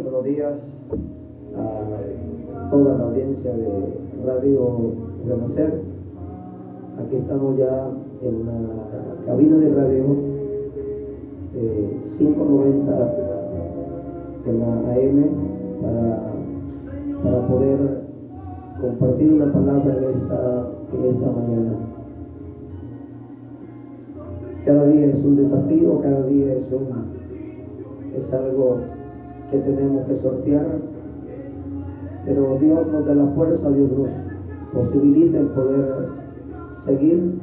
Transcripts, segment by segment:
buenos días a toda la audiencia de Radio Renacer. Aquí estamos ya en la cabina de radio 590 en la AM para poder compartir una palabra en esta mañana. Cada día es un desafío, cada día es algo que tenemos que sortear, pero Dios nos da la fuerza, Dios nos posibilita el poder seguir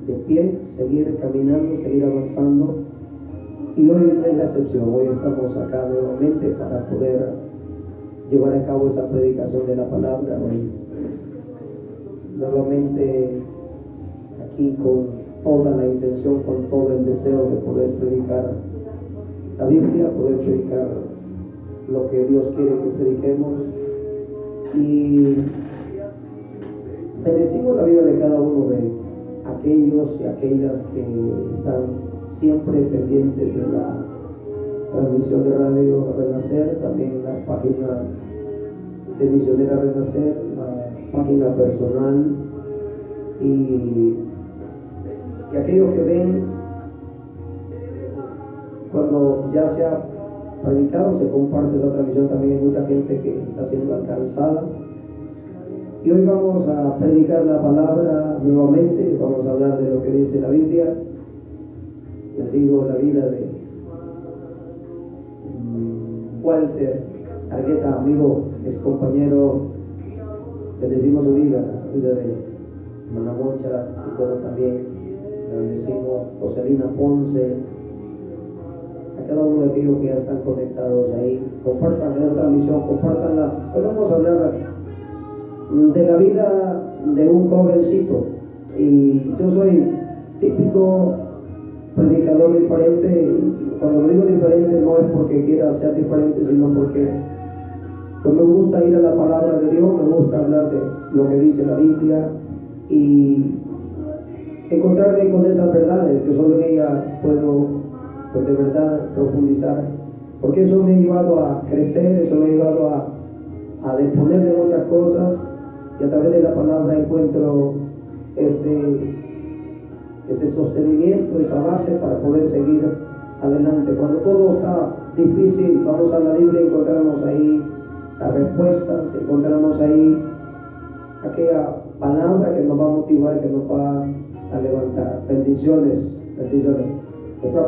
de pie, seguir caminando, seguir avanzando, y hoy no es la excepción. Hoy estamos acá nuevamente para poder llevar a cabo esa predicación de la palabra. Hoy nuevamente aquí con toda la intención, con todo el deseo de poder predicar la Biblia, poder predicar lo que Dios quiere que prediquemos, y bendecimos la vida de cada uno de aquellos y aquellas que están siempre pendientes de la transmisión de Radio Renacer, también la página de Misionera Renacer, la página personal, y aquellos que ven cuando ya se ha predicado, se comparte esa transmisión. También hay mucha gente que está siendo alcanzada, y hoy vamos a predicar la palabra nuevamente. Vamos a hablar de lo que dice la Biblia. Les digo la vida de Walter Argueta, amigo, ex compañero. Bendecimos su vida, la vida de Hermana Moncha, y todo también. Bendecimos Joselina Ponce, a cada uno de aquellos que ya están conectados ahí. Compartan la transmisión, compartanla. Hoy vamos a hablar de la vida de un jovencito, y yo soy típico predicador diferente. Cuando lo digo diferente no es porque quiera ser diferente, sino porque me gusta ir a la palabra de Dios, me gusta hablar de lo que dice la Biblia y encontrarme con esas verdades que solo en ella puedo, pues, de verdad profundizar, porque eso me ha llevado a crecer, eso me ha llevado a disponer de muchas cosas, y a través de la palabra encuentro ese sostenimiento, esa base para poder seguir adelante. Cuando todo está difícil, vamos a la Biblia y encontramos ahí las respuestas, encontramos ahí aquella palabra que nos va a motivar, que nos va a levantar. Bendiciones, bendiciones. Nuestro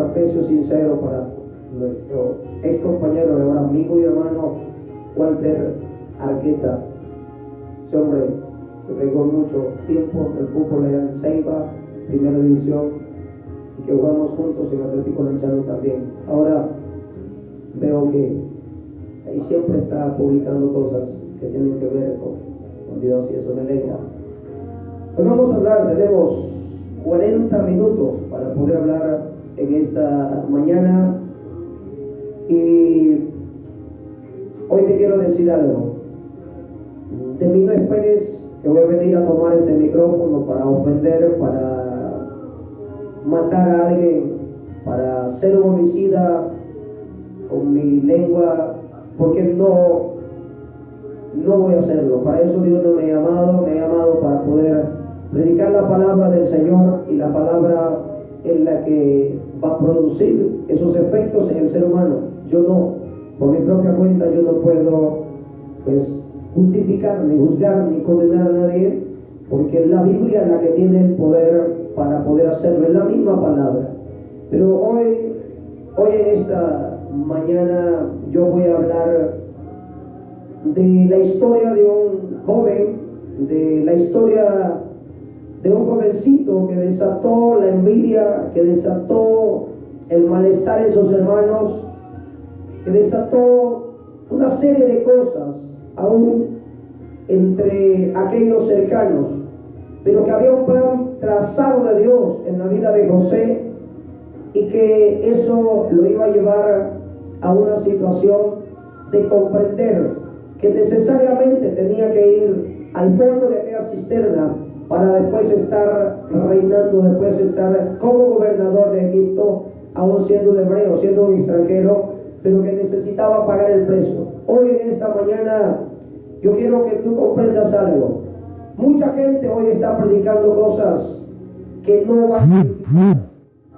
aprecio sincero para nuestro ex compañero, ahora amigo y hermano Walter Argueta. Ese hombre que pegó mucho tiempo en el fútbol allá en Ceiba, primera división, y que jugamos juntos en Atlético Lanchano también. Ahora veo que ahí siempre está publicando cosas que tienen que ver con Dios, y eso me alegra. Hoy vamos a hablar, tenemos 40 minutos para poder hablar en esta mañana, y hoy te quiero decir algo. De mí no esperes que voy a venir a tomar este micrófono para ofender, para matar a alguien, para ser un homicida con mi lengua, porque no voy a hacerlo. Para eso Dios no me ha llamado para poder predicar la palabra del Señor, y la palabra es la que va a producir esos efectos en el ser humano. Yo no, por mi propia cuenta, yo no puedo justificar, ni juzgar, ni condenar a nadie, porque es la Biblia la que tiene el poder para poder hacerlo, es la misma palabra. Pero hoy en esta mañana yo voy a hablar de la historia de un joven, de la historia de un jovencito que desató la envidia, que desató el malestar en sus hermanos, que desató una serie de cosas aún entre aquellos cercanos, pero que había un plan trazado de Dios en la vida de José, y que eso lo iba a llevar a una situación de comprender que necesariamente tenía que ir al fondo de aquella cisterna para después estar reinando, después estar como gobernador de Egipto, aún siendo un hebreo, siendo un extranjero, pero que necesitaba pagar el precio. Hoy en esta mañana yo quiero que tú comprendas algo. Mucha gente hoy está predicando cosas que no van a...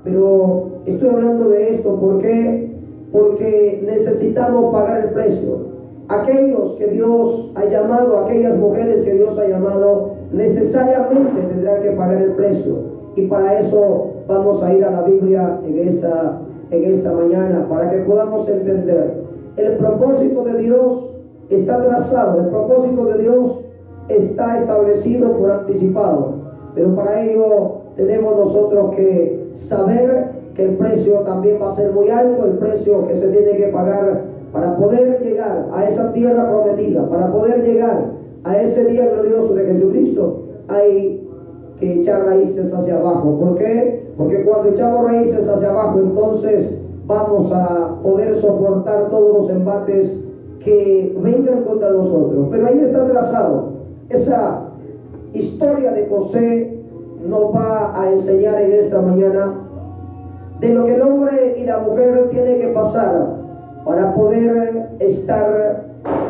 Pero estoy hablando de esto, ¿por qué? Porque necesitamos pagar el precio. Aquellos que Dios ha llamado, aquellas mujeres que Dios ha llamado, necesariamente tendrán que pagar el precio. Y para eso vamos a ir a la Biblia en esta mañana, para que podamos entender. El propósito de Dios está trazado, el propósito de Dios está establecido por anticipado. Pero para ello tenemos nosotros que saber que el precio también va a ser muy alto, el precio que se tiene que pagar para poder llegar a esa tierra prometida, para poder llegar a ese día glorioso de Jesucristo. Hay que echar raíces hacia abajo. ¿Por qué? Porque cuando echamos raíces hacia abajo, entonces vamos a poder soportar todos los embates que vengan contra nosotros. Pero ahí está trazado. Esa historia de José nos va a enseñar en esta mañana de lo que el hombre y la mujer tienen que pasar para poder estar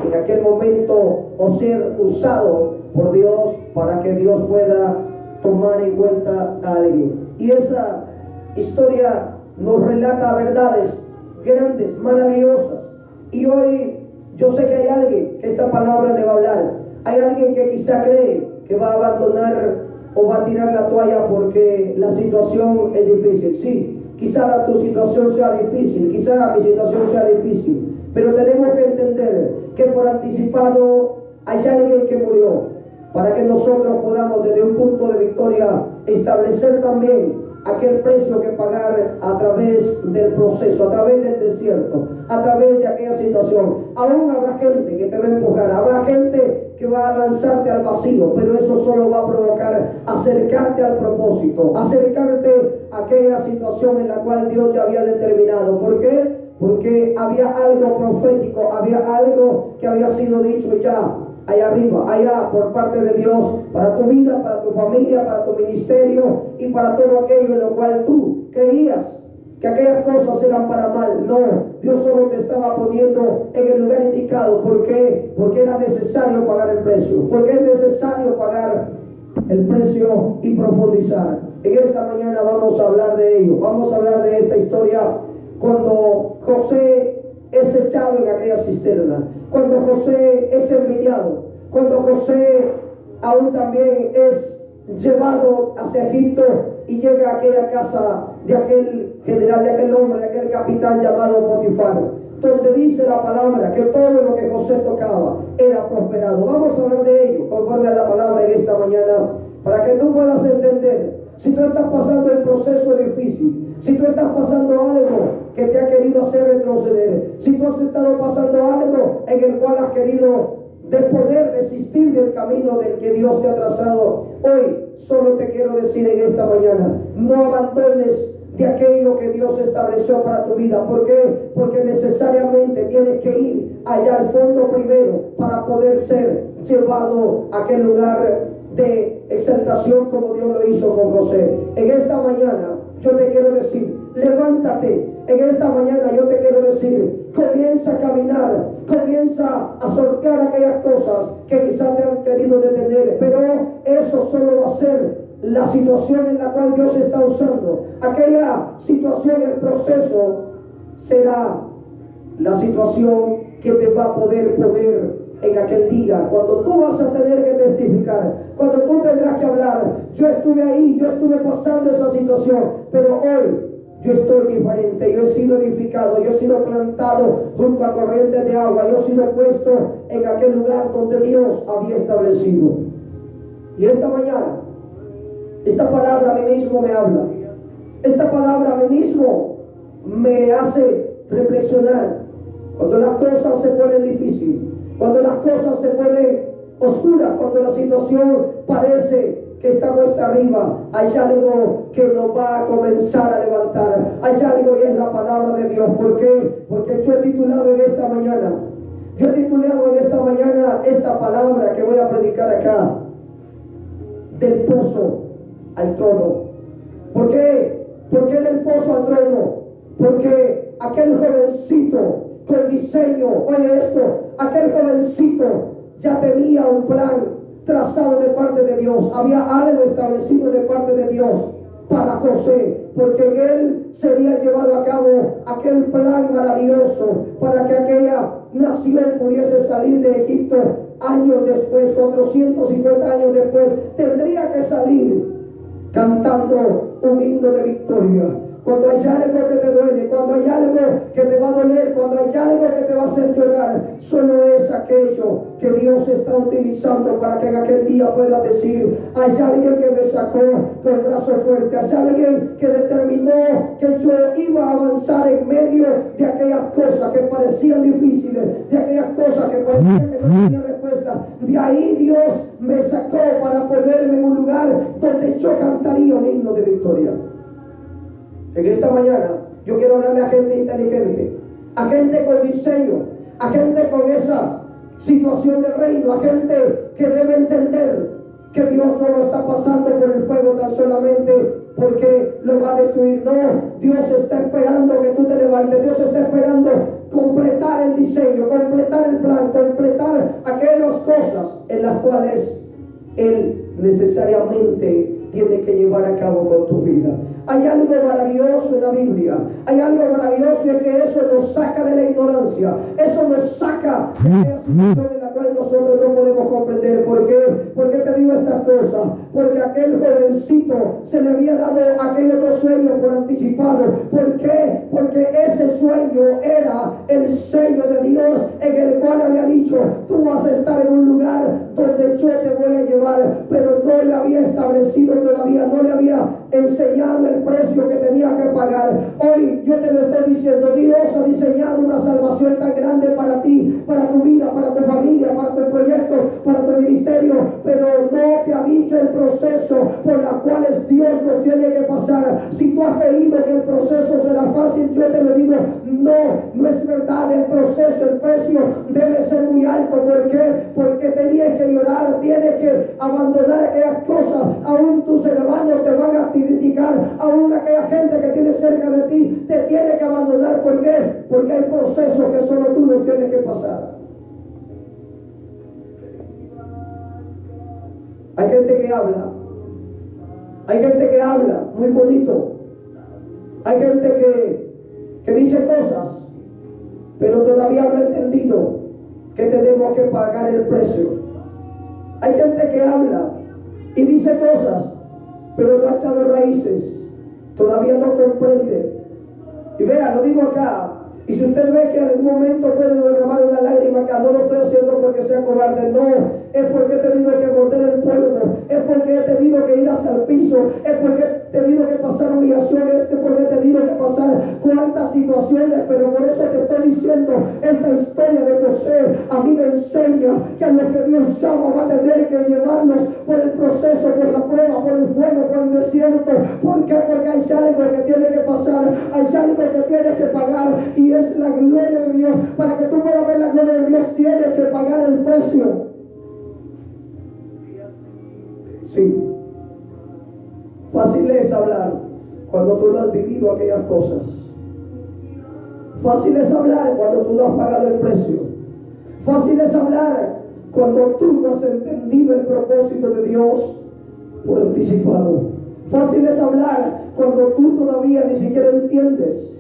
en aquel momento o ser usado por Dios, para que Dios pueda tomar en cuenta a alguien. Y esa historia nos relata verdades grandes, maravillosas. Y hoy yo sé que hay alguien que esta palabra le va a hablar. Hay alguien que quizá cree que va a abandonar o va a tirar la toalla porque la situación es difícil. Sí, quizá tu situación sea difícil, quizá mi situación sea difícil, pero tenemos que entender que por anticipado hay alguien que murió para que nosotros podamos desde un punto de victoria establecer también aquel precio que pagar a través del proceso, a través del desierto, a través de aquella situación. Aún habrá gente que te va a empujar, habrá gente que va a lanzarte al vacío, pero eso solo va a provocar acercarte al propósito, acercarte a aquella situación en la cual Dios ya había determinado. ¿Por qué? Porque había algo profético, había algo que había sido dicho ya allá arriba, allá por parte de Dios, para tu vida, para tu familia, para tu ministerio y para todo aquello en lo cual tú creías que aquellas cosas eran para mal. No, Dios solo te estaba poniendo en el lugar indicado. ¿Por qué? Porque era necesario pagar el precio, porque es necesario pagar el precio y profundizar. En esta mañana vamos a hablar de ello, vamos a hablar de esta historia cuando José es echado en aquella cisterna, cuando José es envidiado, cuando José aún también es llevado hacia Egipto y llega a aquella casa de aquel general, de aquel hombre, de aquel capitán llamado Potifar, donde dice la palabra que todo lo que José tocaba era prosperado. Vamos a hablar de ello conforme a la palabra en esta mañana, para que tú puedas entender. Si tú estás pasando el proceso difícil, si tú estás pasando algo que te ha querido hacer retroceder, si tú has estado pasando algo en el cual has querido de poder desistir del camino del que Dios te ha trazado, hoy solo te quiero decir en esta mañana: no abandones de aquello que Dios estableció para tu vida. ¿Por qué? Porque necesariamente tienes que ir allá al fondo primero para poder ser llevado a aquel lugar de exaltación como Dios lo hizo con José. En esta mañana yo te quiero decir: levántate. En esta mañana yo te quiero decir: comienza a caminar, comienza a sortear aquellas cosas que quizás te han querido detener, pero eso solo va a ser la situación en la cual Dios está usando. Aquella situación, el proceso, será la situación que te va a poder poner en aquel día, cuando tú vas a tener que testificar, cuando tú tendrás que hablar: yo estuve ahí, yo estuve pasando esa situación, pero hoy yo estoy diferente, yo he sido edificado, yo he sido plantado junto a corrientes de agua, yo he sido puesto en aquel lugar donde Dios había establecido. Y esta mañana, esta palabra a mí mismo me habla, esta palabra a mí mismo me hace reflexionar. Cuando las cosas se ponen difíciles, cuando las cosas se ponen oscuras, cuando la situación parece que está cuesta arriba, hay algo que nos va a comenzar a levantar. Hay algo, y es la palabra de Dios. ¿Por qué? Porque yo he titulado en esta mañana, esta palabra que voy a predicar acá: del pozo al trono. ¿Por qué? ¿Por qué del pozo al trono? Porque aquel jovencito con diseño. Oye esto, aquel jovencito ya tenía un plan trazado de parte de Dios. Había algo establecido de parte de Dios para José, porque en él sería llevado a cabo aquel plan maravilloso para que aquella nación pudiese salir de Egipto años después, 450 años después. Tendría que salir cantando un himno de victoria. Cuando hay algo que te duele, cuando hay algo que te va a doler, cuando hay algo que te va a hacer llorar, solo es aquello que Dios está utilizando para que en aquel día puedas decir: hay alguien que me sacó con brazo fuerte, hay alguien que determinó que yo iba a avanzar en medio de aquellas cosas que parecían difíciles, de aquellas cosas que parecían que no tenían respuesta. De ahí Dios me sacó para ponerme en un lugar donde yo cantaría un himno de victoria. En esta mañana yo quiero hablarle a gente inteligente, a gente con diseño, a gente con esa situación de reino, a gente que debe entender que Dios no lo está pasando por el fuego tan solamente porque lo va a destruir. No, Dios está esperando que tú te levantes. Dios está esperando completar el diseño, completar el plan, completar aquellas cosas en las cuales Él necesariamente tiene que llevar a cabo con tu vida. Hay algo maravilloso en la Biblia. Hay algo maravilloso en que eso nos saca de la ignorancia. Eso nos saca de la situación en la cual nosotros no podemos comprender. ¿Por qué? ¿Por qué te digo estas cosas? Porque aquel jovencito se le había dado aquel otro sueño por anticipado. ¿Por qué? Porque ese sueño era el sello de Dios en el cual había dicho: tú vas a estar en un lugar donde yo te voy a llevar. Pero no le había establecido todavía, no le había enseñado el precio que tenía que pagar. Hoy yo te lo estoy diciendo: Dios ha diseñado una salvación tan grande para ti, para tu vida, para tu familia, para tu proyecto, para tu ministerio, pero no te ha dicho el proceso por la cual Dios nos tiene que pasar. Si tú has creído que el proceso será fácil, yo te lo digo: no es verdad. El proceso, el precio debe ser muy alto. ¿Por qué? Porque tienes que llorar, tienes que abandonar aquellas cosas. Aún tus hermanos te van a criticar, aún aquella gente que tienes cerca de ti te tiene que abandonar. ¿Por qué? Porque hay procesos que solo tú los tienes que pasar. Hay gente que habla, hay gente que habla muy bonito, hay gente que dice cosas, pero todavía no ha entendido que tenemos que pagar el precio. Hay gente que habla y dice cosas, pero no ha echado raíces, todavía no comprende. Y vea, lo digo acá, y si usted ve que en algún momento puede derramar una lágrima acá, no lo estoy haciendo porque sea cobarde, no, es porque he tenido que morder el polvo, es porque he tenido que ir hacia el piso, es porque he tenido que pasar humillaciones, es porque he tenido que pasar cuantas situaciones. Pero por eso te estoy diciendo, esta historia de José a mí me enseña que a lo que Dios llama va a tener que llevarnos por el proceso, por la prueba, por el fuego, por el desierto. ¿Por qué? Porque hay algo que tiene que pasar, hay algo que tienes que pagar, y es la gloria de Dios. Para que tú puedas ver la gloria de Dios, tienes que pagar el precio. Sí. Fácil es hablar cuando tú no has vivido aquellas cosas. Fácil es hablar cuando tú no has pagado el precio. Fácil es hablar cuando tú no has entendido el propósito de Dios por anticipado. Fácil es hablar cuando tú todavía ni siquiera entiendes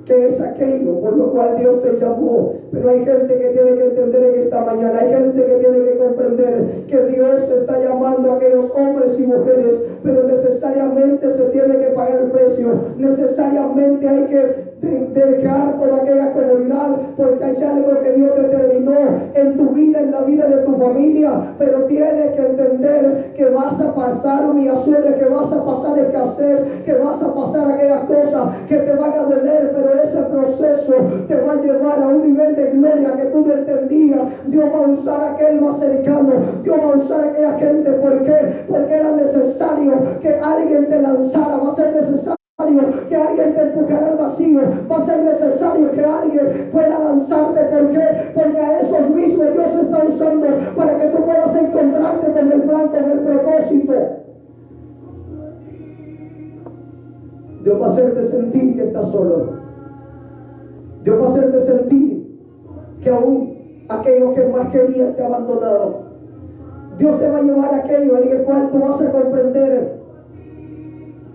qué es aquello por lo cual Dios te llamó. Pero hay gente que tiene que entender en esta mañana, hay gente que tiene que comprender que Dios está llamando a aquellos hombres y mujeres, pero necesariamente se tiene que pagar el precio. Necesariamente hay que dejar toda aquella comodidad, porque hay algo que Dios determinó en tu vida, en la vida de tu familia. Pero tienes que entender que vas a pasar humillaciones, que vas a pasar escasez, que vas a pasar aquellas cosas que te van a doler, pero ese proceso te va a llevar a un nivel de gloria que tú no entendías. Dios va a usar a aquel más cercano, Dios va a usar a aquella gente. ¿Por qué? Porque era necesario que alguien te lanzara, va a ser necesario que alguien te empujara al vacío, va a ser necesario que alguien pueda lanzarte. ¿Por qué? Porque a esos mismos Dios está usando para que tú puedas encontrarte con el plan, con el propósito. Dios va a hacerte sentir que estás solo. Dios va a hacerte sentir que aún aquello que más querías te ha abandonado. Dios te va a llevar a aquello en el cual tú vas a comprender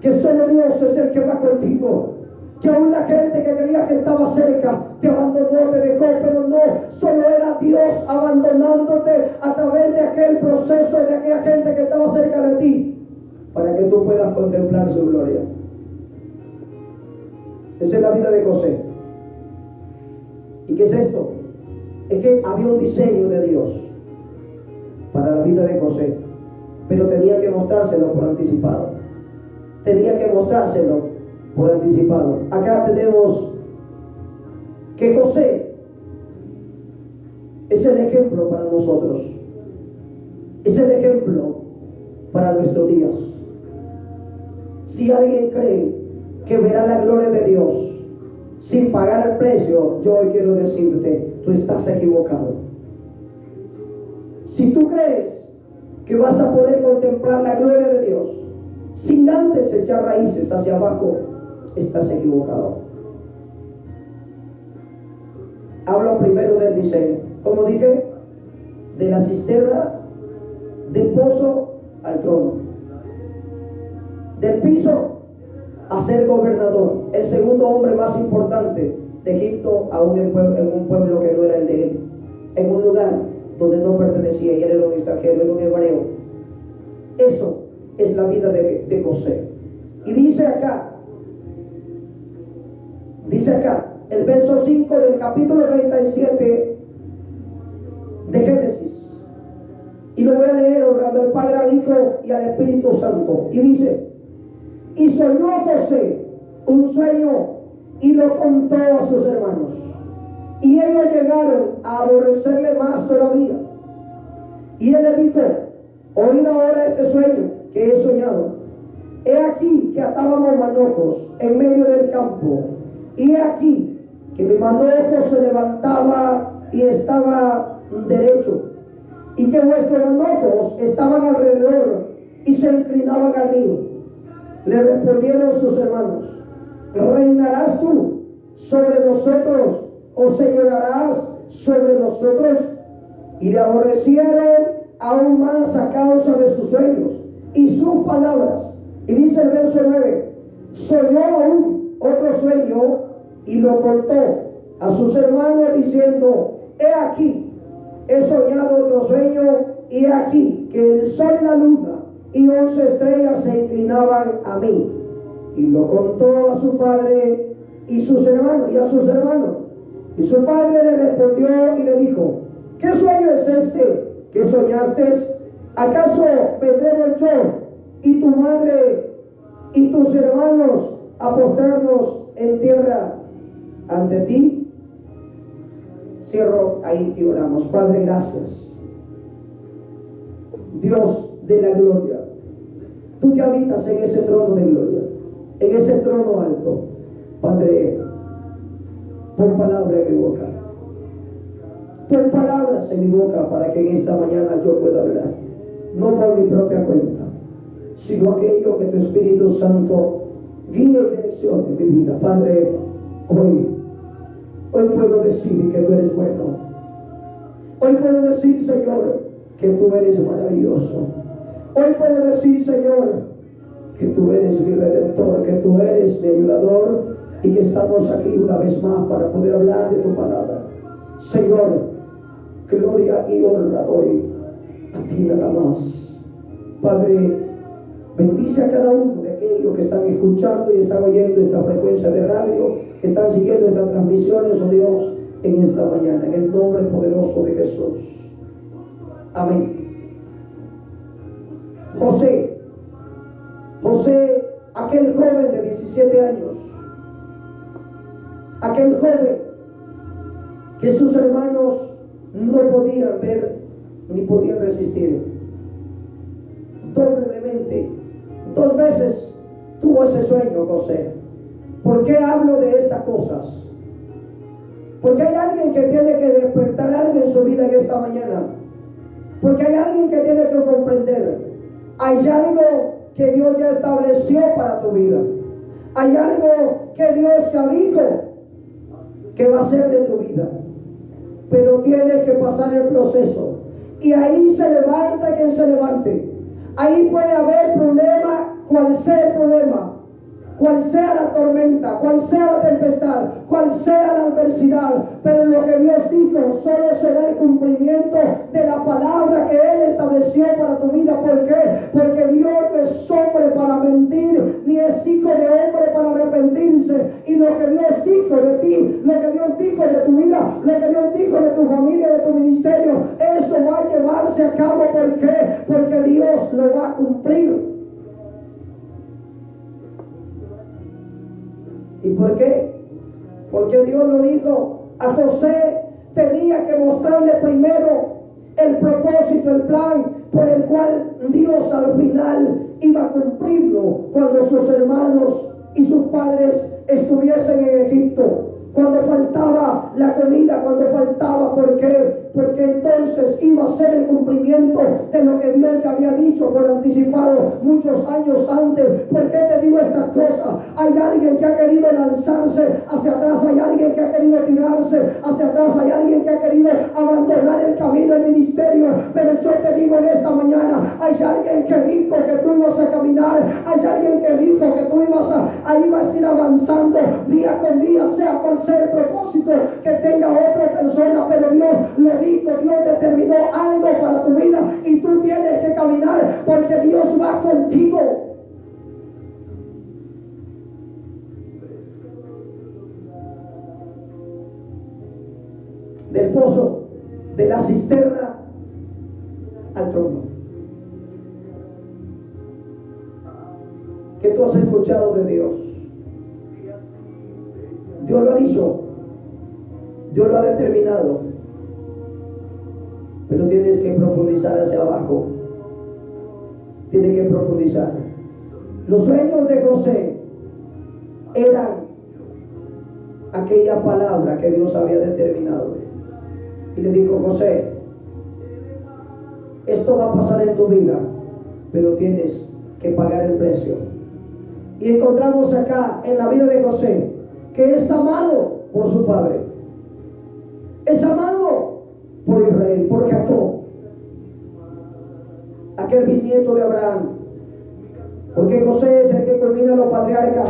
que solo Dios es el que va contigo. Que aún la gente que creía que estaba cerca te abandonó, te dejó, pero no, solo era Dios abandonándote a través de aquel proceso de aquella gente que estaba cerca de ti, para que tú puedas contemplar su gloria. Esa es la vida de José. ¿Y qué es esto? Es que había un diseño de Dios para la vida de José, pero tenía que mostrárselo por anticipado. Tenía que mostrárselo por anticipado. Acá tenemos que José es el ejemplo para nosotros. Es el ejemplo para nuestros días. Si alguien cree que verá la gloria de Dios sin pagar el precio, yo hoy quiero decirte, tú estás equivocado. Si tú crees que vas a poder contemplar la gloria de Dios sin antes echar raíces hacia abajo, estás equivocado. Hablo primero del diseño. Como dije, de la cisterna, del pozo al trono, del piso a ser gobernador, el segundo hombre más importante de Egipto, aún en un pueblo que no era el de él, en un lugar donde no pertenecía y él era un extranjero, era un hebreo. Eso es la vida de José. Y dice acá, el verso 5 del capítulo 37 de Génesis, y lo voy a leer honrando al Padre, al Hijo y al Espíritu Santo. Y dice: y soñó José un sueño y lo contó a sus hermanos, y ellos llegaron a aborrecerle más todavía. Y él le dijo: oíd ahora este sueño que he soñado. He aquí que atábamos manojos en medio del campo, y he aquí que mi manojo se levantaba y estaba derecho, y que vuestros manojos estaban alrededor y se inclinaban al mío. Le respondieron sus hermanos: ¿reinarás tú sobre nosotros o señorarás sobre nosotros? Y le aborrecieron aún más a causa de sus sueños y sus palabras. Y dice el verso 9: soñó aún otro sueño y lo contó a sus hermanos diciendo: he aquí, he soñado otro sueño, y he aquí que el sol y la luna y 11 estrellas se inclinaban a mí. Y lo contó a su padre y sus hermanos, y a sus hermanos. Y su padre le respondió y le dijo: ¿qué sueño es este que soñaste? ¿Acaso vendremos yo y tu madre y tus hermanos a postrarnos en tierra ante ti? Cierro ahí y oramos. Padre, gracias. Dios de la gloria, tú que habitas en ese trono de gloria, en ese trono alto, Padre, pon palabra en mi boca, pon palabras en mi boca para que en esta mañana yo pueda hablar, no por mi propia cuenta, sino aquello que tu Espíritu Santo guíe y direccione en mi vida. Padre, hoy puedo decir que tú eres bueno. Hoy puedo decir, Señor, que tú eres maravilloso. Hoy puedo decir, Señor, que tú eres mi redentor, que tú eres mi ayudador, y que estamos aquí una vez más para poder hablar de tu palabra. Señor, gloria y honra doy a ti nada más. Padre, bendice a cada uno de aquellos que están escuchando y están oyendo esta frecuencia de radio, que están siguiendo estas transmisiones, oh Dios, en esta mañana, en el nombre poderoso de Jesús. Amén. José, aquel joven de 17 años, aquel joven que sus hermanos no podían ver ni podían resistir, doblemente, 2 veces tuvo ese sueño José. ¿Por qué hablo de estas cosas? Porque hay alguien que tiene que despertar algo en su vida en esta mañana. Porque hay alguien que tiene que comprender. Hay algo que Dios ya estableció para tu vida. Hay algo que Dios ya dijo. que va a ser de tu vida. Pero tienes que pasar el proceso. Y ahí se levanta quien se levante. Ahí puede haber problema, cual sea el problema, cual sea la tormenta, cual sea la tempestad, cual sea la adversidad, pero lo que Dios dijo solo será el cumplimiento de la palabra que Él estableció para tu vida. ¿Por qué? Porque Dios no es hombre para mentir, ni es hijo de hombre para arrepentirse. Y lo que Dios dijo de ti, lo que Dios dijo de tu vida, lo que Dios dijo de tu familia, de tu ministerio, eso va a llevarse a cabo. ¿Por qué? Porque Dios lo va a cumplir. ¿Y por qué? Porque Dios lo dijo a José. Tenía que mostrarle primero el propósito, el plan por el cual Dios al final iba a cumplirlo cuando sus hermanos y sus padres estuviesen en Egipto. Cuando faltaba la comida, cuando faltaba, ¿por qué? Porque entonces iba a ser el cumplimiento de lo que Dios te había dicho por anticipado muchos años antes. ¿Por qué te digo estas cosas? Hay alguien que ha querido lanzarse hacia atrás, hay alguien que ha querido tirarse hacia atrás, hay alguien que ha querido abandonar el camino del ministerio. Pero yo te digo en esta mañana, hay alguien que dijo que tú ibas a caminar, hay alguien que dijo que tú ibas a ir avanzando día con día, sea cual sea el propósito que tenga otra persona, pero Dios lo dijo, Dios determinó algo para tu vida y tú tienes que caminar porque Dios va contigo. Del pozo, de la cisterna al trono. ¿Qué tú has escuchado de Dios? Dios lo ha dicho, Dios lo ha determinado, pero tienes que profundizar hacia abajo. Tienes que profundizar. Los sueños de José eran aquella palabra que Dios había determinado. Y le dijo: José, esto va a pasar en tu vida, pero tienes que pagar el precio. Y encontramos acá en la vida de José que es amado por su padre, es amado por Israel, por Jacob, aquel bisnieto de Abraham, porque José es el que culmina los patriarcas.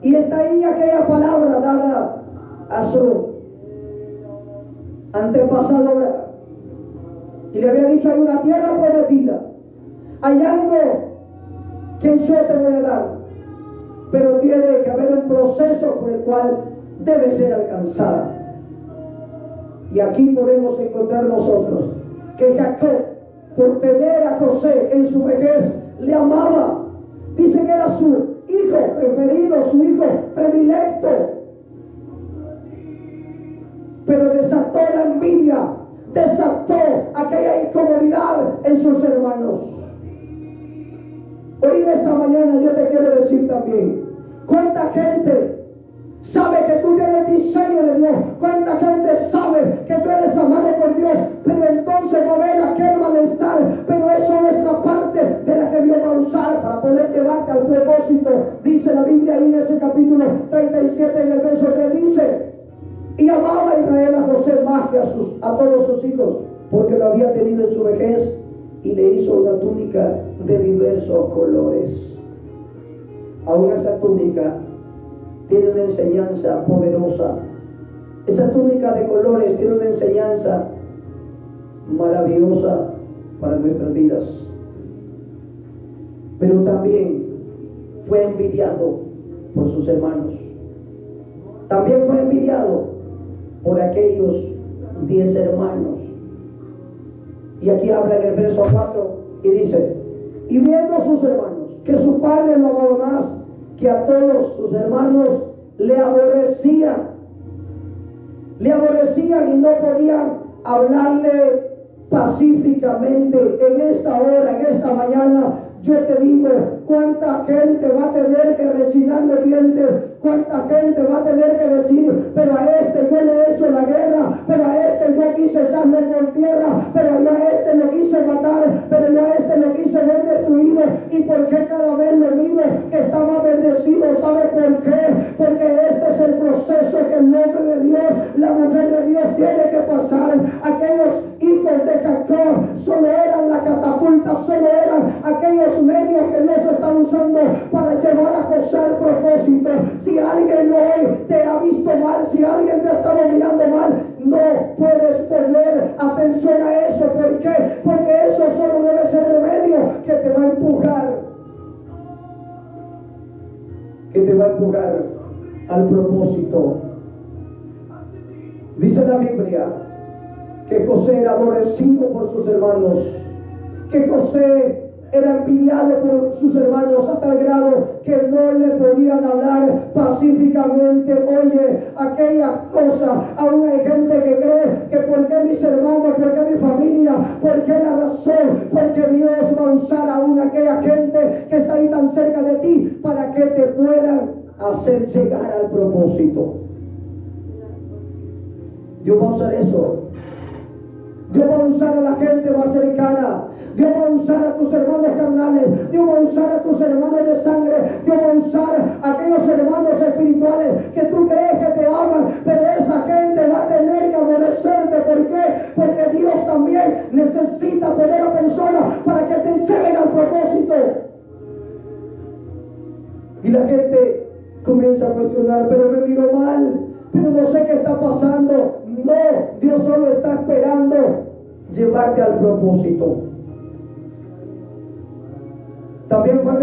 Y está ahí aquella palabra dada a su antepasado Abraham, y le había dicho: hay una tierra prometida, hay algo que yo te voy a dar, pero tiene que haber un proceso por el cual debe ser alcanzada. Y aquí podemos encontrar nosotros que Jacob, por tener a José en su vejez, le amaba. Dice que era su hijo preferido, su hijo predilecto, pero desató la envidia, desató aquella incomodidad en sus hermanos. Hoy en esta mañana yo te quiero decir también, ¿cuánta gente sabe que tú tienes el diseño de Dios? ¿Cuánta gente sabe que tú eres amado por Dios? Pero entonces va a haber aquel malestar, pero eso no es la parte de la que Dios va a usar para poder llevarte al propósito. Dice la Biblia ahí en ese capítulo 37 en el verso 3, dice: y amaba a Israel a José más que a todos sus hijos, porque lo había tenido en su vejez, y le hizo una túnica de diversos colores. Aún esa túnica tiene una enseñanza poderosa. Esa túnica de colores tiene una enseñanza maravillosa para nuestras vidas. Pero también fue envidiado por sus hermanos. También fue envidiado por aquellos 10 hermanos. Y aquí habla en el verso 4 y dice: y viendo sus hermanos que su padre lo amaba más que a todos sus hermanos, le aborrecían y no podían hablarle pacíficamente. En esta hora, en esta mañana, yo te digo, cuánta gente va a tener que rechinar los dientes, cuánta gente va a tener que decir: pero a este yo le he hecho la guerra, pero a este yo quise echarle por tierra, pero yo a este lo quise matar, pero yo a este lo quise ver destruido. ¿Y por qué cada vez me miro que está más bendecido? ¿Sabe por qué? Porque este es el proceso propósito. Si alguien hoy te ha visto mal, si alguien te ha estado mirando mal, no puedes poner atención a eso. ¿Por qué? Porque eso solo debe ser el medio que te va a empujar. Que te va a empujar al propósito. Dice la Biblia que José era aborrecido por sus hermanos, que José era envidiado por sus hermanos a tal grado que no le podían hablar pacíficamente. Oye, aquella cosa, aún hay gente que cree que por qué mis hermanos, por qué mi familia, por qué la razón, porque Dios va a usar aún aquella gente que está ahí tan cerca de ti para que te puedan hacer llegar al propósito. Dios va a usar eso. Dios va a usar a la gente más cercana. Dios va a usar a tus hermanos carnales. Dios va a usar a tus hermanos de sangre. Dios va a usar a aquellos hermanos espirituales que tú crees que te aman, pero esa gente va a tener que aborrecerte. ¿Por qué? Porque Dios también necesita poner a personas para que te lleven al propósito. Y la gente comienza a cuestionar, pero me miro mal, pero no sé qué está pasando. No, Dios solo está esperando llevarte al propósito. También fue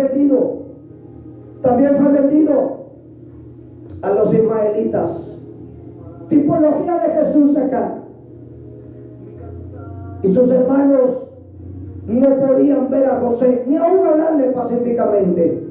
vendido a los ismaelitas. Tipología de Jesús acá. Y sus hermanos no podían ver a José, ni aún hablarle pacíficamente.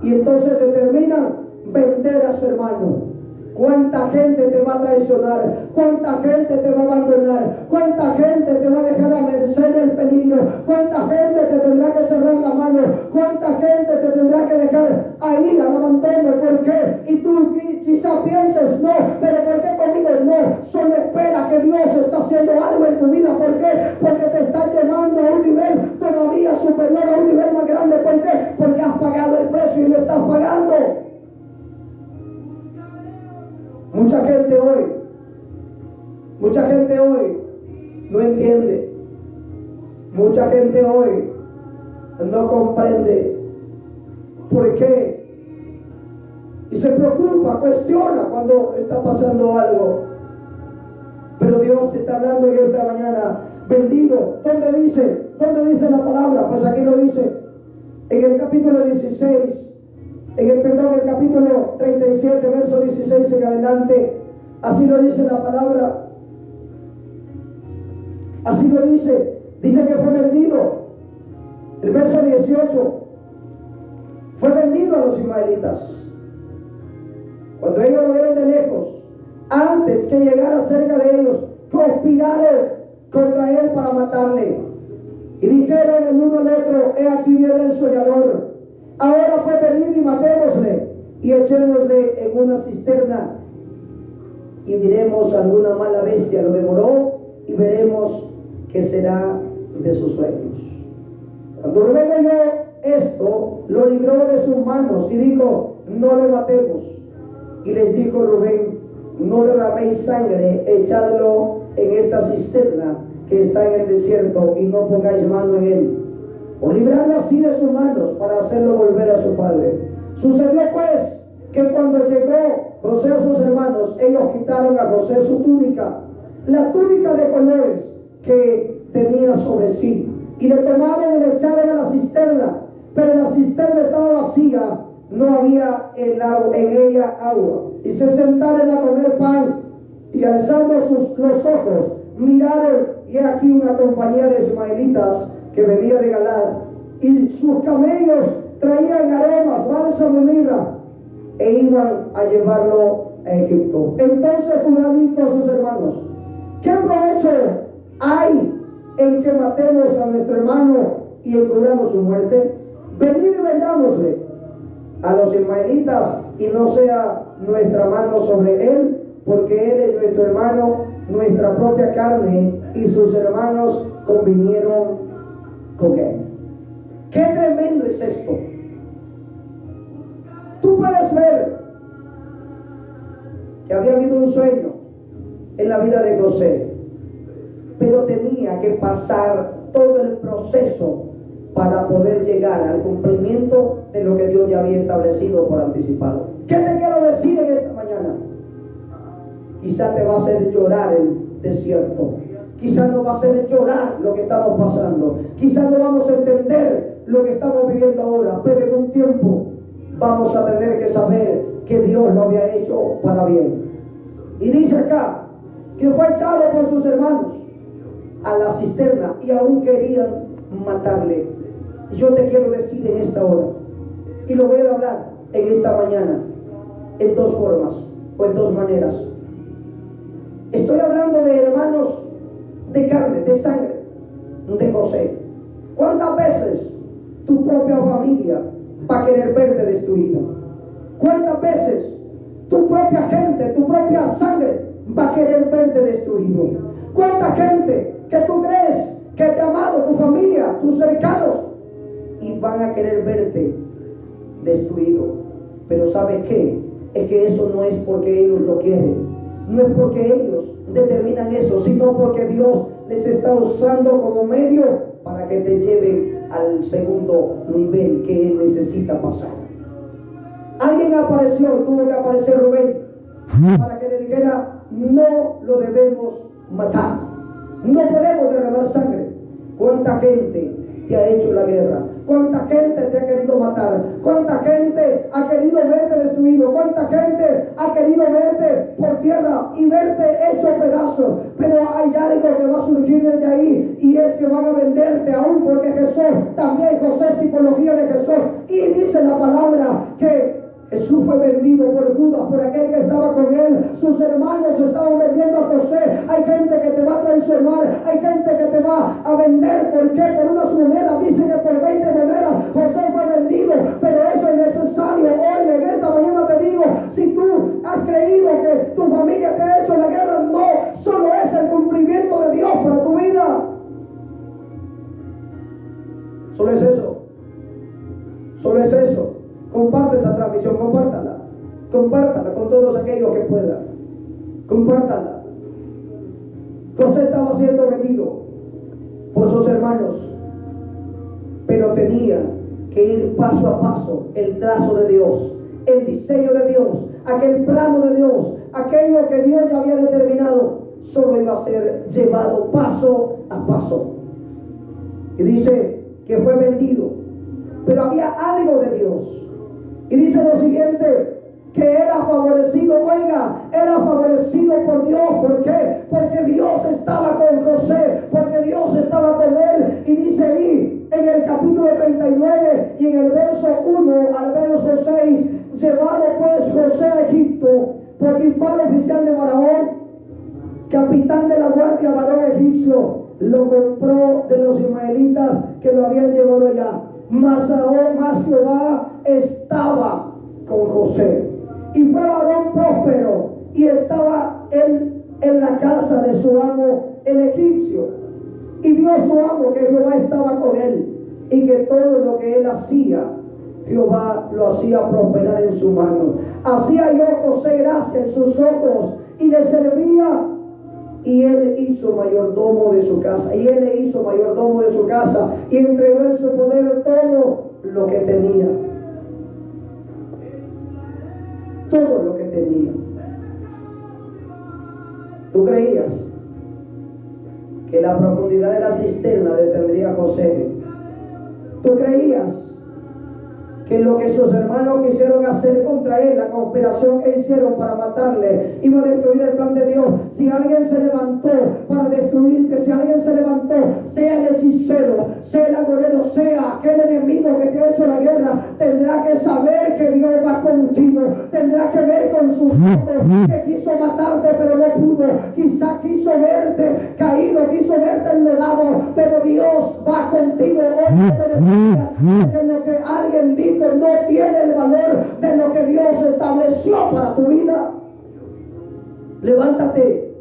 Y entonces determinan vender a su hermano. ¿Cuánta gente te va a traicionar? ¿Cuánta gente te va a abandonar? ¿Cuánta gente te va a dejar a merced del peligro? ¿Cuánta gente te tendrá que cerrar la mano? ¿Cuánta gente te tendrá que dejar ahí al abandono? ¿Por qué? Y tú quizás pienses, no, pero ¿por qué conmigo? No, solo espera que Dios está haciendo algo en tu vida. ¿Por qué? Porque te está llevando a un nivel todavía superior, a un nivel más grande. ¿Por qué? Porque has pagado el precio y lo estás pagando. Mucha gente hoy no entiende. Mucha gente hoy no comprende por qué. Y se preocupa, cuestiona cuando está pasando algo. Pero Dios te está hablando en esta mañana. Vendido. ¿Dónde dice la palabra? Pues aquí lo dice. En el capítulo 16. el capítulo 37, verso 16 en adelante, así lo dice la palabra. Así lo dice que fue vendido. El verso 18, fue vendido a los ismaelitas. Cuando ellos lo vieron de lejos, antes que llegara cerca de ellos, conspiraron contra él para matarle. Y dijeron el uno al otro: he aquí viene el soñador. Ahora pues venid y matémosle y echémosle en una cisterna, y diremos: alguna mala bestia lo devoró, y veremos qué será de sus sueños. Cuando Rubén oyó esto, lo libró de sus manos y dijo: no lo matemos. Y les dijo Rubén: no derraméis sangre, echadlo en esta cisterna que está en el desierto, y no pongáis mano en él, o librarlo así de sus manos para hacerlo volver a su padre. Sucedió pues que cuando llegó José a sus hermanos, ellos quitaron a José su túnica, la túnica de colores que tenía sobre sí, y le tomaron y le echaron a la cisterna, pero la cisterna estaba vacía, no había en ella agua. Y se sentaron a comer pan, y alzando los ojos, miraron, y aquí una compañía de ismaelitas que venía de Galaad, y sus camellos traían aromas, bálsamo y mirra, e iban a llevarlo a Egipto. Entonces Judá dijo a sus hermanos: ¿qué provecho hay en que matemos a nuestro hermano y encubramos su muerte? Venid y vendámosle a los ismaelitas, y no sea nuestra mano sobre él, porque él es nuestro hermano, nuestra propia carne, y sus hermanos convinieron con él. ¡Qué tremendo es esto! Tú puedes ver que había habido un sueño en la vida de José, pero tenía que pasar todo el proceso para poder llegar al cumplimiento de lo que Dios ya había establecido por anticipado. ¿Qué te quiero decir en esta mañana? Quizá te va a hacer llorar el desierto. Quizá nos va a hacer llorar lo que estamos pasando. Quizá no vamos a entender lo que estamos viviendo ahora, pero en un tiempo vamos a tener que saber que Dios lo había hecho para bien. Y dice acá que fue echado por sus hermanos a la cisterna y aún querían matarle. Yo te quiero decir en esta hora, y lo voy a hablar en esta mañana, en dos formas o en dos maneras. Estoy hablando de hermanos de carne, de sangre, de José. ¿Cuántas veces tu propia familia va a querer verte destruida? ¿Cuántas veces tu propia gente, tu propia sangre va a querer verte destruido? ¿Cuánta gente que tú crees que te ha amado, tu familia, tus cercanos, y van a querer verte destruido? Pero ¿sabes qué? Es que eso no es porque ellos lo quieren, no es porque ellos determinan eso, sino porque Dios les está usando como medio para que te lleven al segundo nivel que Él necesita pasar. Alguien apareció, tuvo que aparecer Rubén para que le dijera: no lo debemos matar, no podemos derramar sangre. ¿Cuánta gente te ha hecho la guerra? ¿Cuánta gente te ha querido matar? ¿Cuánta gente ha querido verte destruido? ¿Cuánta gente ha querido verte por tierra y verte hecho pedazos? Pero hay algo que va a surgir desde ahí, y es que van a venderte aún, porque Jesús, también José es tipología de Jesús. Y dice la palabra que Jesús fue vendido por Judas, por aquel que estaba con él. Sus hermanos estaban vendiendo a José. Hay gente que te va a traicionar, hay gente que te va a vender. ¿Por qué? Por unas monedas. Dice que por 20 monedas José fue vendido, pero eso es necesario. Hoy, en esta mañana te digo, si tú has creído que tu familia te ha hecho la guerra, no, solo es el cumplimiento de Dios para tu vida. Solo es eso. Solo es eso. Comparte esa transmisión, compártala con todos aquellos que puedan. Compártala. José estaba siendo vendido por sus hermanos, pero tenía que ir paso a paso el trazo de Dios, el diseño de Dios, aquel plano de Dios, aquello que Dios ya había determinado, solo iba a ser llevado paso a paso. Y dice que fue vendido, pero había algo de Dios. Y dice lo siguiente, que era favorecido, oiga, era favorecido por Dios. ¿Por qué? Porque Dios estaba con José, porque Dios estaba con él. Y dice ahí, en el capítulo 39 y en el verso 1 al verso 6, llevado pues José a Egipto por Potifar, oficial de Faraón, capitán de la guardia, varón egipcio, lo compró de los ismaelitas que lo habían llevado allá. Mas Jehová estaba con José, y fue varón próspero, y estaba él en la casa de su amo el egipcio. Y vio su amo que Jehová estaba con él, y que todo lo que él hacía, Jehová lo hacía prosperar en su mano. Hacía yo José gracia en sus ojos, y le servía. Y él hizo mayordomo de su casa, y él le hizo mayordomo de su casa, y entregó en su poder todo lo que tenía. Todo lo que tenía. ¿Tú creías que la profundidad de la cisterna detendría a José? ¿Tú creías que lo que sus hermanos quisieron hacer contra él, la conspiración que hicieron para matarle, iba a destruir el plan de Dios? Si alguien se levantó para destruirte, si alguien se levantó, sea el hechicero, sea el agorero, sea aquel enemigo que te ha hecho la guerra, tendrá que saber que Dios va contigo, tendrá que ver con sus ojos que quiso matarte pero no pudo, quizá quiso verte caído, quiso verte enlodado, pero Dios va contigo. Hoy te decía que lo que alguien dijo no tiene el valor de lo que Dios estableció para tu vida. Levántate,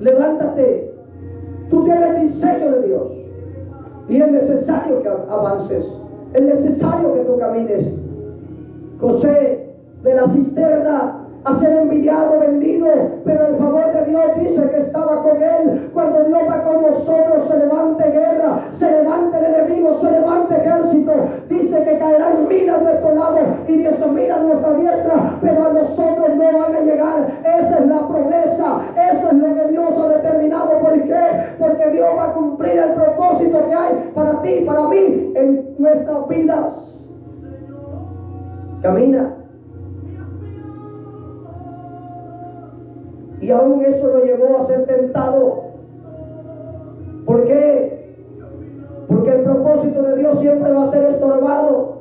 levántate. Tú tienes el diseño de Dios, y es necesario que avances, es necesario que tú camines. José de la cisterna a ser envidiado, vendido, pero el favor de Dios dice que estaba con él. Cuando Dios va con nosotros, se levante guerra, se levante el enemigo, se levante ejército. Dice que caerán 1000 a nuestro lado y 10.000 a nuestra diestra, pero a nosotros no van a llegar. Esa es la promesa, eso es lo que Dios ha determinado. ¿Por qué? Porque Dios va a cumplir el propósito que hay para ti, para mí, en nuestras vidas. Camina. Y aún eso lo llevó a ser tentado. ¿Por qué? Porque el propósito de Dios siempre va a ser estorbado.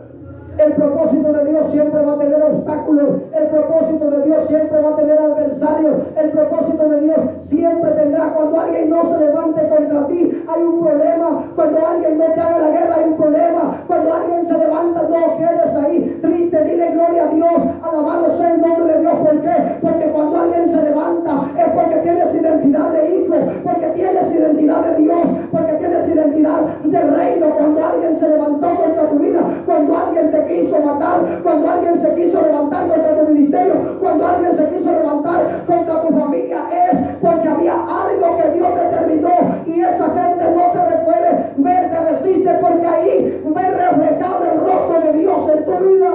El propósito de Dios siempre va a tener obstáculos. El propósito de Dios siempre va a tener adversarios. El propósito de Dios siempre tendrá. Cuando alguien no se levante contra ti, hay un problema. Cuando alguien no te haga la guerra, hay un problema. Cuando alguien se levanta, no quedes ahí triste. Dile gloria a Dios. Alabado sea el nombre de Dios. ¿Por qué? Porque cuando alguien se levanta es porque tienes identidad de hijo, porque tienes identidad de Dios, porque tienes identidad de reino. Cuando alguien se levantó contra tu vida, cuando alguien te quiso matar, cuando alguien se quiso levantar contra tu ministerio, cuando alguien se quiso levantar contra tu familia, es porque había algo que Dios determinó, y esa gente no te puede ver, te resiste, porque ahí ve reflejado el rostro de Dios en tu vida.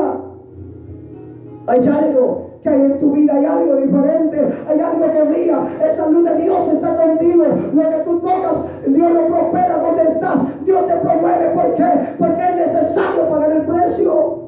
Hay algo que hay en tu vida, hay algo diferente, hay algo que brilla. Esa luz de Dios está contigo. Lo que tú tocas, Dios lo prospera donde estás. Dios te promueve. ¿Por qué? Porque es necesario pagar el precio.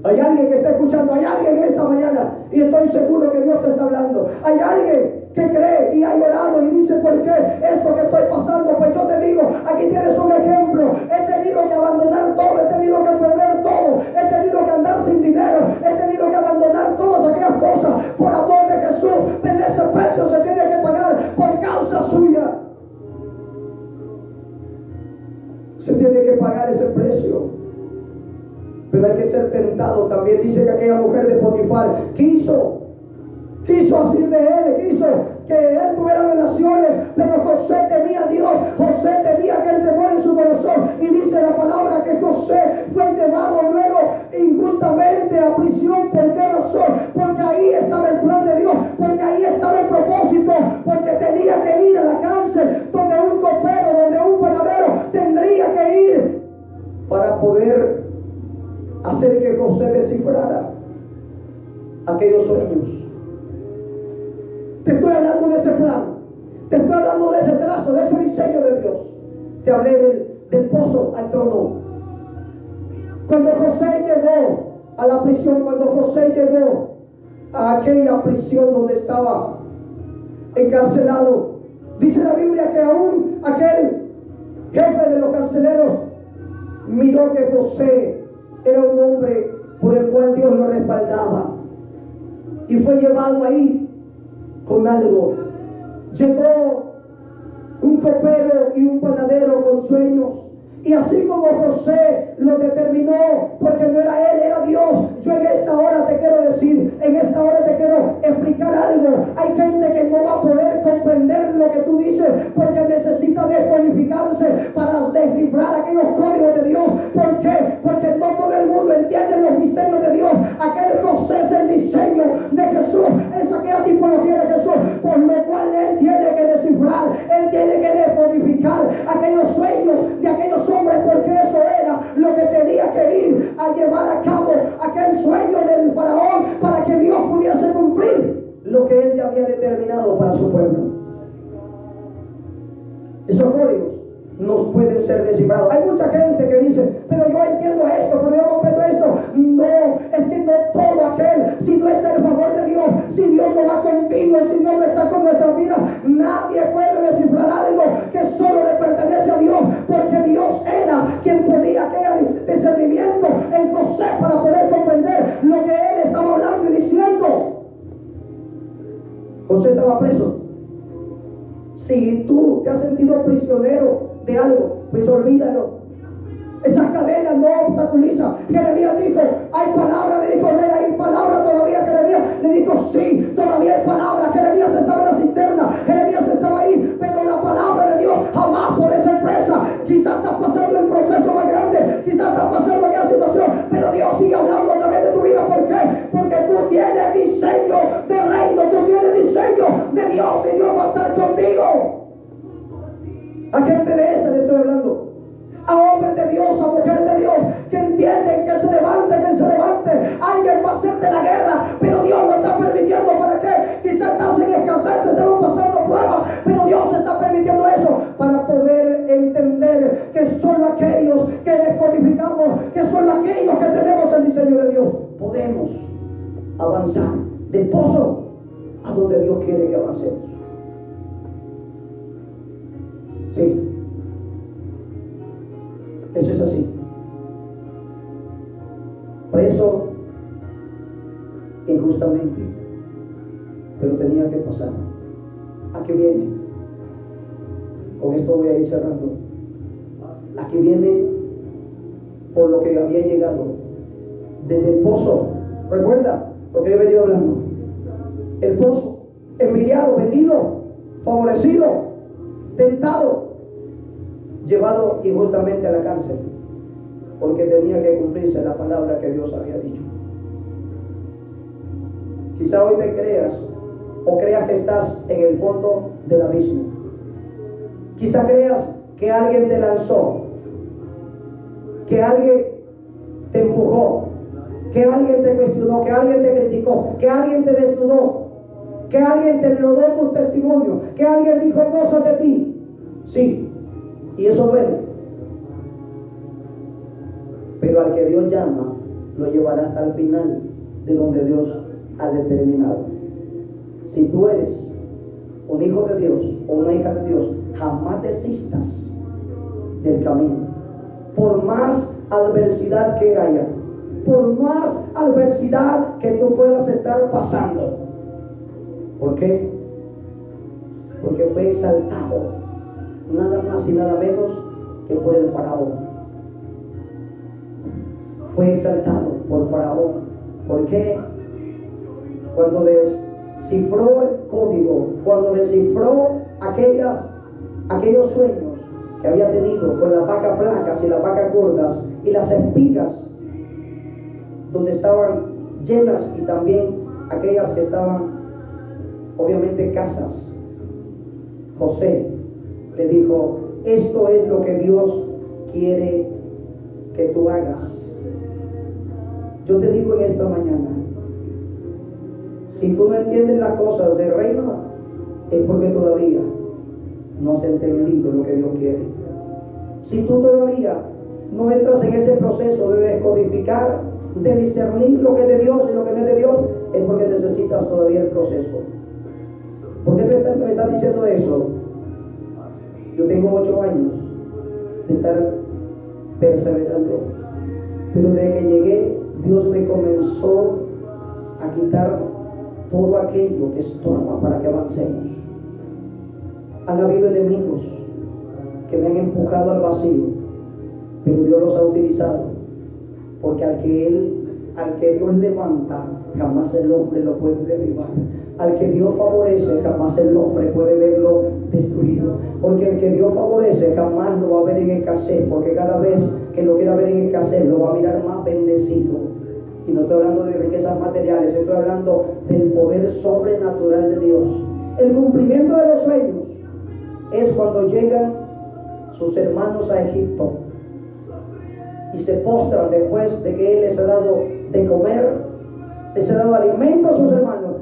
Hay alguien que está escuchando, hay alguien esta mañana, y estoy seguro que Dios te está hablando. Hay alguien que cree y ha llorado y dice: ¿por qué esto que estoy pasando? Pues yo te digo, aquí tienes un ejemplo. He tenido que abandonar todo, he tenido que perder todo, he tenido que andar sin dinero, he tenido que abandonar todas aquellas cosas por amor de Jesús. Pero ese precio se tiene que pagar por causa suya. Se tiene que pagar ese precio. Pero hay que ser tentado también. Dice que aquella mujer de Potifar quiso asir de él, quiso que él tuviera relaciones, pero José temía a Dios, José tenía aquel temor en su corazón, y dice la palabra que José fue llevado luego injustamente a prisión. ¿Por qué razón? Porque ahí estaba el plan de Dios, porque ahí estaba el propósito, porque tenía que ir a la cárcel donde un copero, donde un panadero tendría que ir para poder hacer que José descifrara aquellos sueños. Te estoy hablando de ese plan, te estoy hablando de ese trazo, de ese diseño de Dios. Te hablé del pozo al trono. Cuando José llegó a la prisión, cuando José llegó a aquella prisión donde estaba encarcelado, dice la Biblia que aún aquel jefe de los carceleros miró que José era un hombre por el cual Dios lo respaldaba, y fue llevado ahí con algo. Llegó un copero y un panadero con sueños, y así como José lo determinó, porque no era él, era Dios. Yo en esta hora te quiero decir, en esta hora te quiero explicar algo. Hay gente que no va a poder comprender lo que tú dices, porque necesita descodificarse para descifrar aquellos códigos de Dios. ¿Por qué? Porque no todo el mundo entiende los misterios de Dios. Aquel José es el diseño de Jesús, es aquella tipología de Jesús, por lo cual él tiene que descifrar, él tiene que descodificar aquellos sueños de aquellos hombres, porque eso era lo que tenía que ir a llevar a cabo, aquel sueño del faraón, para que Dios pudiese cumplir lo que él ya había determinado para su pueblo. Esos códigos nos pueden ser descifrados. Hay mucha gente que dice: pero yo entiendo esto, pero yo comprendo esto. No, es que no todo aquel, si no está el favor de Dios, si Dios no va contigo, si Dios no está con nuestra vida, nadie puede descifrar algo que solo le pertenece a Dios, porque Dios era quien ponía aquel discernimiento en José para poder comprender lo que él estaba hablando y diciendo. José estaba preso. Si tú te has sentido prisionero de algo, pues olvídalo. Esas cadenas no obstaculizan. Jeremías dijo: hay palabra, le dijo rey, hay palabra todavía. Jeremías le dijo: sí, todavía hay palabra. Jeremías estaba en la cisterna, Jeremías estaba ahí, pero la palabra de Dios jamás puede ser presa. Quizás estás pasando el proceso más grande, quizás estás pasando aquella situación, pero Dios sigue hablando a través de tu vida. ¿Por qué? Porque tú tienes diseño de reino, tú tienes diseño de Dios, y Dios va a estar contigo. ¿A gente de esa le estoy hablando? A hombres de Dios, a mujeres de Dios, que entienden que se levante, alguien va a ser solo aquellos que descodificamos, que son aquellos que tenemos el diseño de Dios, podemos avanzar del pozo a donde Dios quiere que avancemos. Sí, eso es así. Preso injustamente, pero tenía que pasar. Aquí viene, con esto voy a ir cerrando. Aquí viene por lo que había llegado desde el pozo. Recuerda lo que yo he venido hablando. El pozo, envidiado, vendido, favorecido, tentado, llevado injustamente a la cárcel, porque tenía que cumplirse la palabra que Dios había dicho. Quizá hoy te creas o creas que estás en el fondo del abismo. Quizá creas que alguien te lanzó, que alguien te empujó, que alguien te cuestionó, que alguien te criticó, que alguien te desnudó, que alguien te rodó tu testimonio, que alguien dijo cosas de ti. Sí, y eso duele. Pero al que Dios llama, lo llevará hasta el final de donde Dios ha determinado. Si tú eres un hijo de Dios o una hija de Dios, jamás desistas del camino. Por más adversidad que haya, por más adversidad que tú puedas estar pasando. ¿Por qué? Porque fue exaltado, nada más y nada menos que por el faraón. Fue exaltado por faraón. ¿Por qué? Cuando descifró el código, cuando descifró aquellos sueños que había tenido con las vacas flacas y las vacas gordas y las espigas donde estaban llenas, y también aquellas que estaban obviamente casas, José le dijo: esto es lo que Dios quiere que tú hagas. Yo te digo en esta mañana, si tú no entiendes las cosas del reino, es porque todavía no has entendido lo que Dios quiere. Si tú todavía no entras en ese proceso de descodificar, de discernir lo que es de Dios y lo que no es de Dios, es porque necesitas todavía el proceso. ¿Por qué me estás diciendo eso? Yo tengo 8 años de estar perseverando, pero desde que llegué, Dios me comenzó a quitar todo aquello que estorba para que avancemos. Han habido enemigos que me han empujado al vacío, pero Dios los ha utilizado, porque al que Dios levanta, jamás el hombre lo puede derribar. Al que Dios favorece, jamás el hombre puede verlo destruido, porque el que Dios favorece jamás lo va a ver en escasez, porque cada vez que lo quiera ver en escasez lo va a mirar más bendecido. Y no estoy hablando de riquezas materiales, estoy hablando del poder sobrenatural de Dios. El cumplimiento de los sueños es cuando llegan sus hermanos a Egipto y se postran después de que Él les ha dado de comer, les ha dado alimento a sus hermanos.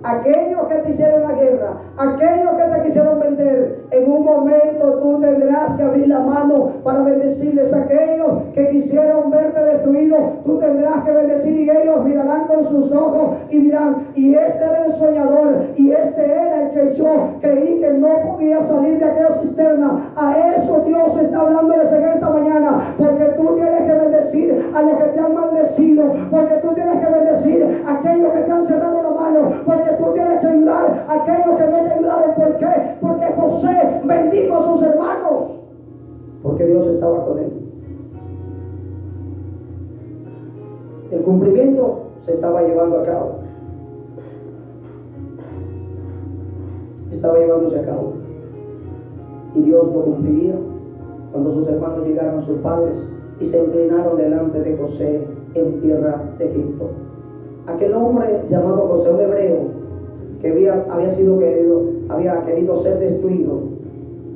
Aquellos que te hicieron la guerra, aquellos que te quisieron vender, en un momento tú tendrás que abrir la mano para bendecirles. Aquellos que quisieron verte destruido, tú tendrás que bendecir, y ellos mirarán con sus ojos y dirán: y este era el soñador, y este era el que yo creí que no podía salir de aquella cisterna. A eso Dios está hablándoles en esta mañana, porque tú tienes que bendecir a los que te han maldecido, porque tú tienes que bendecir a aquellos que te han cerrado la mano, porque tú tienes que ayudar a aquellos que no te ayudaron. ¿Por qué? Porque José bendijo a sus hermanos, porque Dios estaba con él. El cumplimiento se estaba llevando a cabo, estaba llevándose a cabo, y Dios lo cumpliría cuando sus hermanos llegaron a sus padres y se inclinaron delante de José en tierra de Egipto. Aquel hombre llamado José, un hebreo que había querido ser destruido,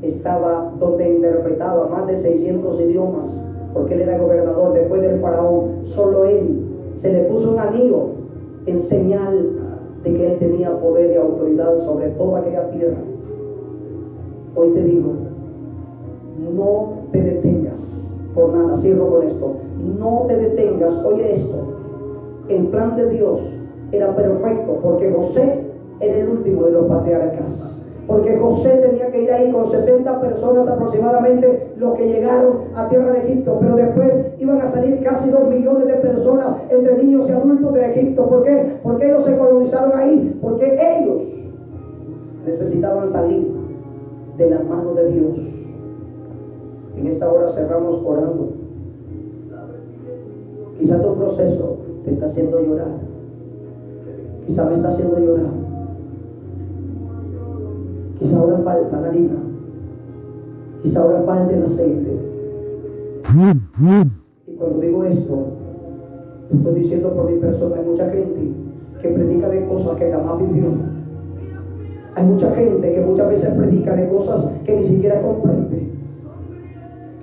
estaba donde interpretaba más de 600 idiomas, porque él era gobernador después del faraón. Solo él se le puso un anillo en señal de que él tenía poder y autoridad sobre toda aquella tierra. Hoy te digo, no te detengas cierro con esto. No te detengas, oye esto. El plan de Dios era perfecto porque José era el último de los patriarcas. Porque José tenía que ir ahí con 70 personas aproximadamente, los que llegaron a tierra de Egipto. Pero después iban a salir casi 2 millones de personas, entre niños y adultos de Egipto. ¿Por qué? Porque ellos se colonizaron ahí. Porque ellos necesitaban salir de la mano de Dios. En esta hora cerramos orando. Quizá tu proceso te está haciendo llorar. Quizá me está haciendo llorar. Quizá ahora falta la harina. Quizá ahora falta el aceite. Y cuando digo esto, estoy diciendo por mi persona. Hay mucha gente que predica de cosas que jamás vivió. Hay mucha gente que muchas veces predica de cosas que ni siquiera comprende.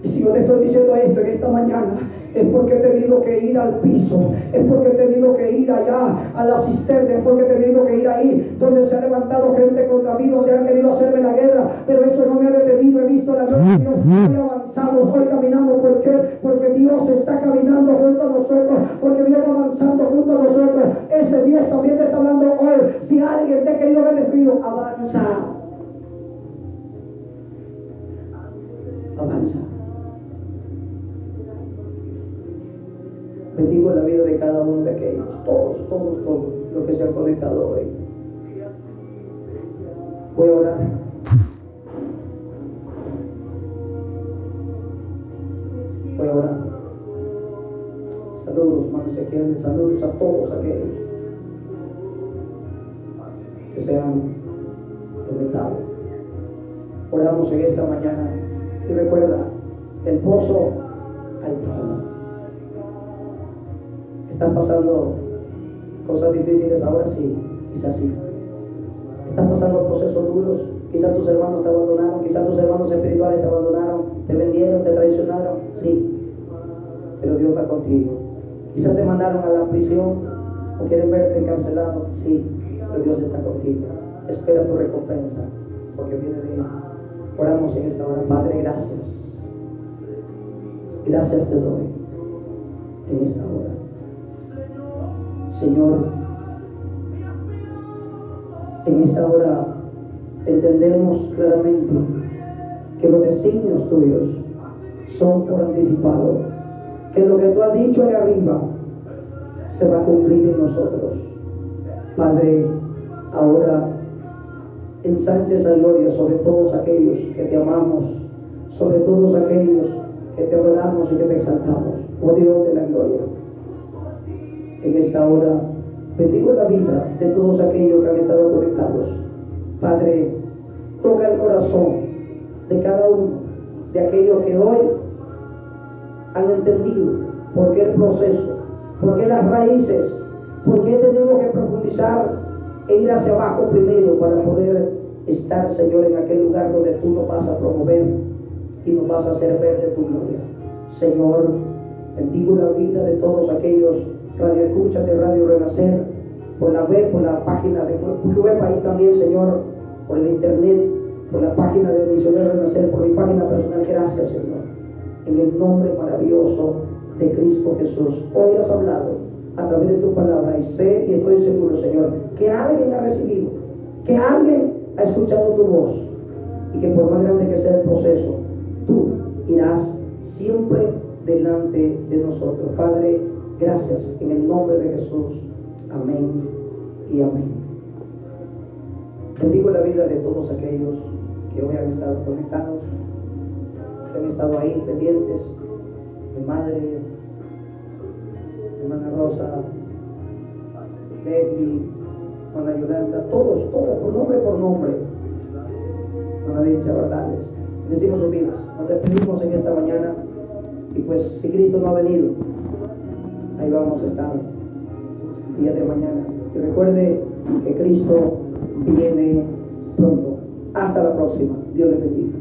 Y si yo te estoy diciendo esto en esta mañana, es porque he tenido que ir al piso, es porque he tenido que ir allá a la cisterna, es porque he tenido que ir ahí donde se ha levantado gente contra mí, donde han querido hacerme la guerra, pero eso no me ha detenido. He visto la gloria de Dios, hoy avanzamos, hoy caminamos. ¿Por qué? Porque Dios está caminando junto a nosotros, porque Dios va avanzando junto a nosotros. Ese Dios también te está hablando hoy. Si alguien te ha querido ver destruido, avanza. Avanza. Bendigo la vida de cada uno de aquellos, todos los que se han conectado hoy. Voy a orar. Voy a orar. Saludos, hermano Ezequiel, saludos a todos aquellos que se han conectado. Oramos en esta mañana y recuerda, del pozo al trono. Están pasando cosas difíciles ahora, sí, quizás sí. Están pasando procesos duros. Quizás tus hermanos te abandonaron, quizás tus hermanos espirituales te abandonaron, te vendieron, te traicionaron, sí. Pero Dios va contigo. Quizás te mandaron a la prisión o quieren verte encarcelado, sí. Pero Dios está contigo. Espera tu recompensa, porque viene de Él. Oramos en esta hora. Padre, gracias. Gracias te doy en esta hora. Señor, en esta hora entendemos claramente que los designios tuyos son por anticipado, que lo que tú has dicho ahí arriba se va a cumplir en nosotros. Padre, ahora ensancha esa gloria sobre todos aquellos que te amamos, sobre todos aquellos que te adoramos y que te exaltamos. Oh Dios de la gloria, en esta hora bendigo la vida de todos aquellos que han estado conectados. Padre, toca el corazón de cada uno de aquellos que hoy han entendido por qué el proceso, por qué las raíces, por qué tenemos que profundizar e ir hacia abajo primero para poder estar, Señor, en aquel lugar donde tú nos vas a promover y nos vas a hacer ver de tu gloria. Señor, bendigo la vida de todos aquellos radioescuchas de Radio Renacer, por la web, por la página de web ahí también, Señor, por el internet, por la página de Misionero Renacer, por mi página personal. Gracias, Señor, en el nombre maravilloso de Cristo Jesús. Hoy has hablado a través de tu palabra y sé y estoy seguro, Señor, que alguien ha recibido, que alguien ha escuchado tu voz y que por más grande que sea el proceso, tú irás siempre delante de nosotros. Padre, gracias en el nombre de Jesús. Amén y amén. Bendigo la vida de todos aquellos que hoy han estado conectados, que han estado ahí pendientes. Mi madre, mi hermana Rosa, Leslie, hermana Yolanda, todos, por nombre. Hermana Dicha Bardales, decimos sus vidas. Nos despedimos en esta mañana y pues si Cristo no ha venido, ahí vamos a estar el día de mañana. Y recuerde que Cristo viene pronto. Hasta la próxima. Dios le bendiga.